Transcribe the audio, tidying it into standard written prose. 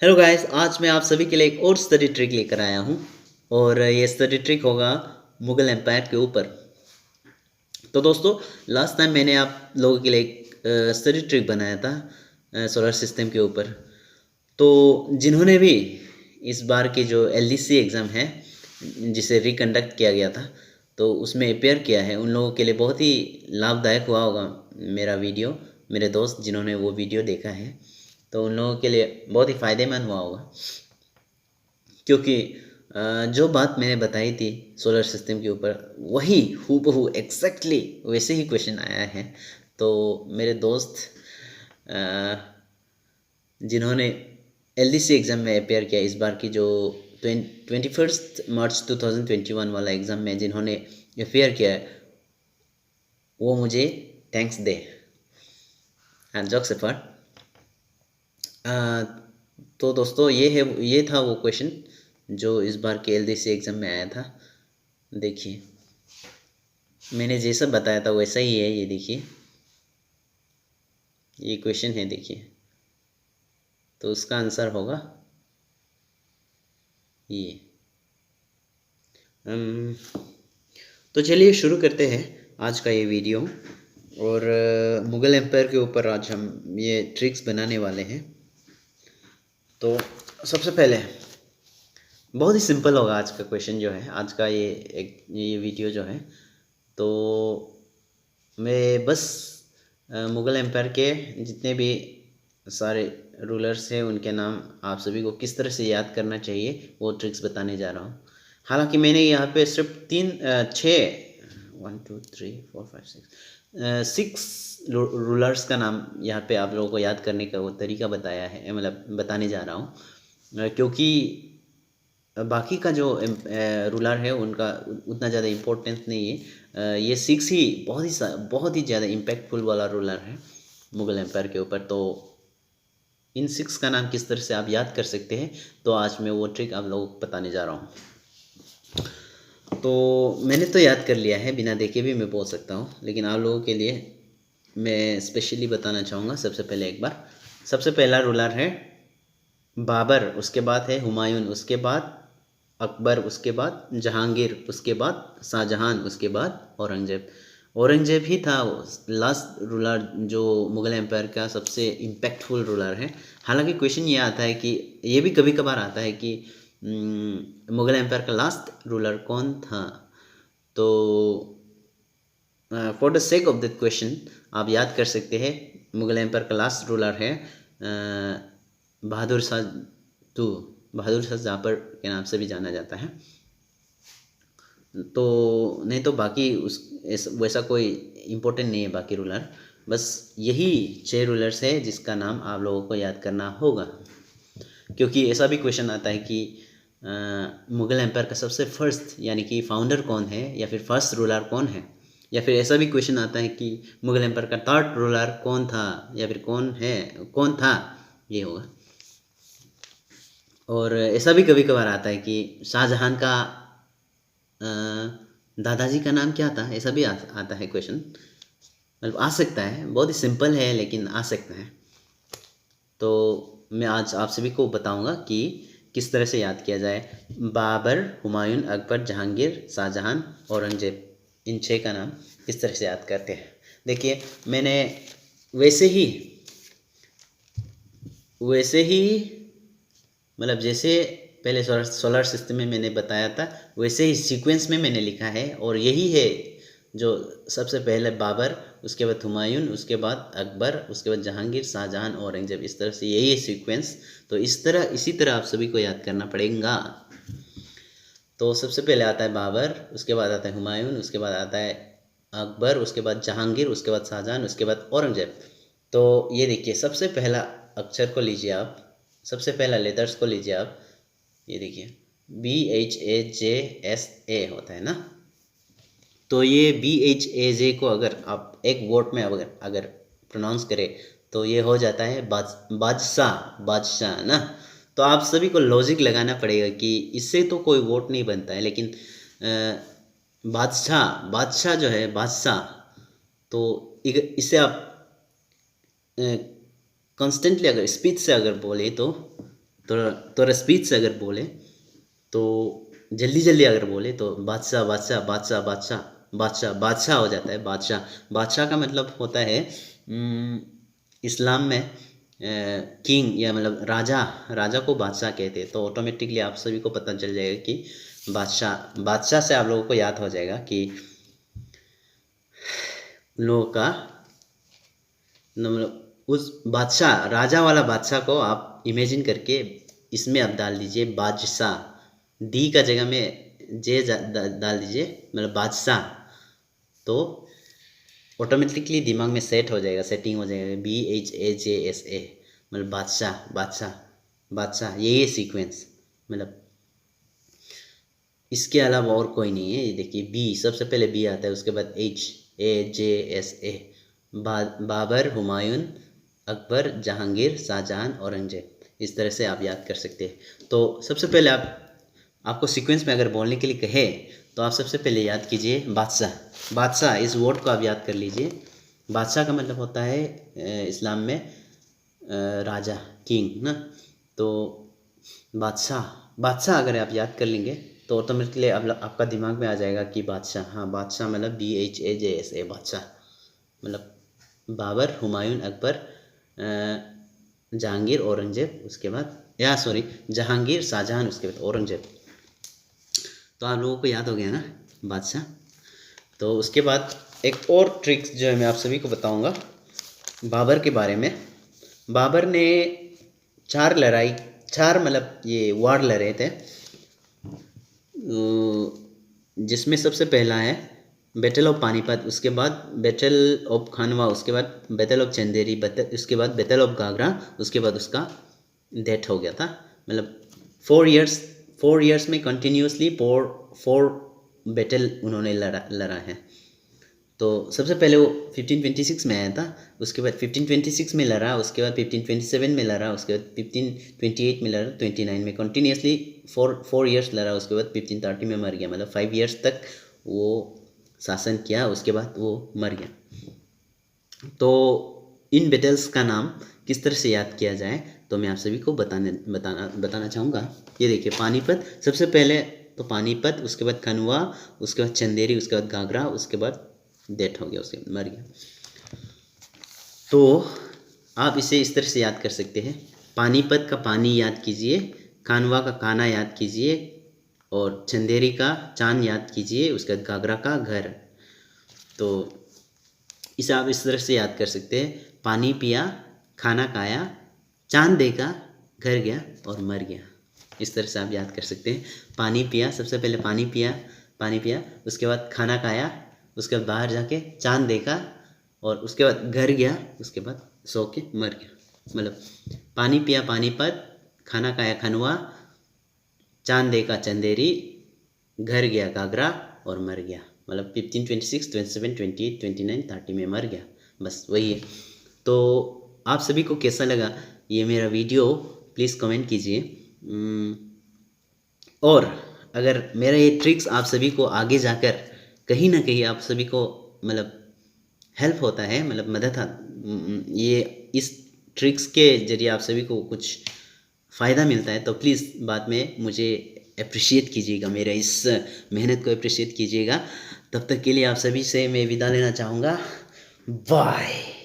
Hello guys, आज मैं आप सभी के लिए एक और स्टडी ट्रिक लेकर आया हूँ। और ये स्टडी ट्रिक होगा मुगल एम्पायर के ऊपर। तो दोस्तों, लास्ट टाइम मैंने आप लोगों के लिए एक स्टडी ट्रिक बनाया था सोलर सिस्टम के ऊपर। तो जिन्होंने भी इस बार की जो एलडीसी एग्ज़ाम है जिसे रिकंडक्ट किया गया था, तो उसमें अपेयर किया है, उन लोगों के लिए बहुत ही लाभदायक हुआ होगा मेरा वीडियो। मेरे दोस्त जिन्होंने वो वीडियो देखा है, तो उन लोगों के लिए बहुत ही फ़ायदेमंद हुआ होगा। क्योंकि जो बात मैंने बताई थी सोलर सिस्टम के ऊपर, वही हूबहू एग्जैक्टली वैसे ही क्वेश्चन आया है। तो मेरे दोस्त जिन्होंने एलडीसी एग्ज़ाम में अपेयर किया, इस बार की जो 21 मार्च 2021 वाला एग्ज़ाम में जिन्होंने अपेयर किया है, वो मुझे थैंक्स दे। एंड जॉक्स अपार्ट, तो दोस्तों ये था वो क्वेश्चन जो इस बार के एलडीसी एग्ज़ाम में आया था। देखिए, मैंने जैसा बताया था वैसा ही है। ये देखिए, ये क्वेश्चन है, देखिए। तो उसका आंसर होगा ये। अम, तो चलिए शुरू करते हैं आज का ये वीडियो। और मुग़ल एम्पायर के ऊपर आज हम ये ट्रिक्स बनाने वाले हैं। तो सबसे पहले बहुत ही सिंपल होगा आज का क्वेश्चन जो है, आज का ये वीडियो जो है। तो मैं बस मुग़ल एम्पायर के जितने भी सारे रूलर्स हैं उनके नाम आप सभी को किस तरह से याद करना चाहिए वो ट्रिक्स बताने जा रहा हूँ। हालांकि मैंने यहाँ पे सिर्फ 6 रूलर्स का नाम यहाँ पे आप लोगों को याद करने का वो तरीका बताया है, मतलब बताने जा रहा हूँ। क्योंकि बाकी का जो रूलर है उनका उतना ज़्यादा इम्पोर्टेंस नहीं है। ये 6 ही बहुत ही ज़्यादा इम्पैक्टफुल वाला रूलर है मुग़ल एम्पायर के ऊपर। तो इन 6 का नाम किस तरह से आप याद कर सकते हैं, तो आज मैं वो ट्रिक आप लोगों को बताने जा रहा हूँ। तो मैंने तो याद कर लिया है, बिना देखे भी मैं बोल सकता हूँ, लेकिन आप लोगों के लिए मैं स्पेशली बताना चाहूँगा। सबसे पहले एक बार, सबसे पहला रूलर है बाबर, उसके बाद है हुमायूं, उसके बाद अकबर, उसके बाद जहांगीर, उसके बाद शाहजहां, उसके बाद औरंगज़ेब। औरंगज़ेब ही था लास्ट रूलर जो मुग़ल एम्पायर का सबसे इम्पैक्टफुल रूलर है। हालांकि क्वेश्चन ये आता है कि ये भी कभी कभार आता है कि मुग़ल एम्पायर का लास्ट रूलर कौन था। तो for the sake of that question आप याद कर सकते हैं, मुग़ल एम्पायर का लास्ट रूलर है बहादुर शाह टू, बहादुर शाह जाफर के नाम से भी जाना जाता है। तो नहीं तो बाकी वैसा कोई इम्पोर्टेंट नहीं है बाकी रूलर, बस यही 6 रूलर्स है जिसका नाम आप लोगों को याद करना होगा। क्योंकि ऐसा भी क्वेश्चन आता है कि मुग़ल एम्पायर का सबसे फर्स्ट यानी कि फाउंडर कौन है, या फिर फर्स्ट रूलर कौन है, या फिर ऐसा भी क्वेश्चन आता है कि मुग़ल एम्पायर का थर्ड रूलर कौन था, या फिर कौन था, ये होगा। और ऐसा भी कभी कभार आता है कि शाहजहां का दादाजी का नाम क्या था, ऐसा भी आता है क्वेश्चन। मतलब आ सकता है, बहुत ही सिंपल है लेकिन आ सकता है। तो मैं आज आप सभी को बताऊंगा कि किस तरह से याद किया जाए। बाबर, हुमायूं, अकबर, जहांगीर, शाहजहां, औरंगज़ेब, इन 6 का नाम किस तरह से याद करते हैं। देखिए, मैंने वैसे ही मतलब जैसे पहले सोलर सिस्टम में मैंने बताया था वैसे ही सीक्वेंस में मैंने लिखा है। और यही है जो सबसे पहले बाबर, उसके बाद हुमायूं, उसके बाद अकबर, उसके बाद जहांगीर, शाहजहां, औरंगज़ेब, इस तरह से यही है सीक्वेंस। तो इसी तरह आप सभी को याद करना पड़ेगा। तो सबसे पहले आता है बाबर, उसके बाद आता है हुमायूं, उसके बाद आता है अकबर, उसके बाद जहांगीर, उसके बाद शाहजहां, उसके बाद औरंगज़ेब। तो ये देखिए, सबसे पहला अक्षर को लीजिए आप, सबसे पहला लेटर्स को लीजिए आप। ये देखिए, BHAJSA होता है ना। तो ये BHAJ को अगर आप एक वर्ड में अगर प्रोनाउंस करें तो ये हो जाता है बादशाह, बादशाह ना। तो आप सभी को लॉजिक लगाना पड़ेगा कि इससे तो कोई वर्ड नहीं बनता है, लेकिन बादशाह, बादशाह जो है बादशाह, तो इसे आप कॉन्स्टेंटली अगर स्पीड से अगर बोले तो थोड़ा स्पीड से अगर बोले तो जल्दी जल्दी अगर बोले तो बादशाह बादशाह बादशाह बादशाह बादशाह बादशाह हो जाता है। बादशाह बादशाह का मतलब होता है इस्लाम में किंग या मतलब राजा, राजा को बादशाह कहते हैं। तो ऑटोमेटिकली आप सभी को पता चल जाएगा कि बादशाह, बादशाह से आप लोगों को याद हो जाएगा कि लोगों का मतलब उस बादशाह, राजा वाला बादशाह को आप इमेजिन करके इसमें आप डाल दीजिए बादशाह, डी का जगह में जे डाल दीजिए मतलब बादशाह, तो ऑटोमेटिकली दिमाग में सेट हो जाएगा, सेटिंग हो जाएगा। BHAJSA मतलब बादशाह बादशाह बादशाह, यही सीक्वेंस मतलब इसके अलावा और कोई नहीं है। ये देखिए बी, सबसे पहले बी आता है, उसके बाद HAJSA, बाबर, हुमायूं, अकबर, जहांगीर, शाहजहां, औरंगजेब। इस तरह से आप याद कर सकते हैं। तो सबसे पहले आपको सीक्वेंस में अगर बोलने के लिए कहे तो आप सबसे पहले याद कीजिए बादशाह। बादशाह इस वर्ड को आप याद कर लीजिए। बादशाह का मतलब होता है इस्लाम में राजा, किंग ना। तो बादशाह, बादशाह अगर आप याद कर लेंगे तो ऑटोमेटिकली आपका दिमाग में आ जाएगा कि बादशाह, हाँ बादशाह मतलब BHAJSA बादशाह मतलब बाबर, हुमायूं, अकबर, जहांगीर, औरंगजेब, उसके बाद जहांगीर, शाहजहां, उसके बाद औरंगजेब। तो आप लोगों को याद हो गया ना बादशाह। तो उसके बाद एक और ट्रिक्स जो है मैं आप सभी को बताऊंगा बाबर के बारे में। बाबर ने 4 मतलब ये वार लड़े थे, जिसमें सबसे पहला है बैटल ऑफ पानीपत, उसके बाद बैटल ऑफ खानवा, उसके बाद बैटल ऑफ चंदेरी, उसके बाद बैटल ऑफ घाघरा, उसके बाद उसका डेथ हो गया था। मतलब 4 इयर्स में कंटिन्यूसली 4 बैटल उन्होंने लड़ा है। तो सबसे पहले वो 1526 में आया था, उसके बाद 1526 में लड़ा, उसके बाद 1527 में लड़ा, उसके बाद 1528 में लड़ा, 29 में कंटिन्यूसली 4 इयर्स लड़ा, उसके बाद 1530 में मर गया। मतलब 5 इयर्स तक वो शासन किया, उसके बाद वो मर गया। तो इन बैटल्स का नाम किस तरह से याद किया जाए तो मैं आप सभी को बताना चाहूँगा। ये देखिए पानीपत, सबसे पहले तो पानीपत, उसके बाद खनवा, उसके बाद चंदेरी, उसके बाद घाघरा, उसके बाद डेथ हो गया, उसके मर गया। तो आप इसे इस तरह से याद कर सकते हैं। पानीपत का पानी याद कीजिए, कानवा का काना याद कीजिए, और चंदेरी का चांद याद कीजिए, उसके बाद घाघरा का घर। तो इसे आप इस तरह से याद कर सकते हैं, पानी पिया, खाना खाया, चांद देखा, घर गया और मर गया। इस तरह से आप याद कर सकते हैं। पानी पिया, सबसे पहले पानी पिया, उसके बाद खाना खाया, उसके बाद बाहर जाके चांद देखा, और उसके बाद घर गया, उसके बाद सो के मर गया। मतलब पानी पिया पानीपत, खाना खाया खनवा, चांद देखा चंदेरी, घर गया घाघरा और मर गया। मतलब 1526, 27, 28, 29, 30 में मर गया। बस वही है। तो आप सभी को कैसा लगा ये मेरा वीडियो, प्लीज़ कमेंट कीजिए। और अगर मेरा ये ट्रिक्स आप सभी को आगे जाकर कहीं ना कहीं आप सभी को मतलब हेल्प होता है, मतलब मदद, ये इस ट्रिक्स के जरिए आप सभी को कुछ फ़ायदा मिलता है तो प्लीज़ बाद में मुझे अप्रिशिएट कीजिएगा, मेरा इस मेहनत को अप्रिशिएट कीजिएगा। तब तक के लिए आप सभी से मैं विदा लेना चाहूँगा। बाय।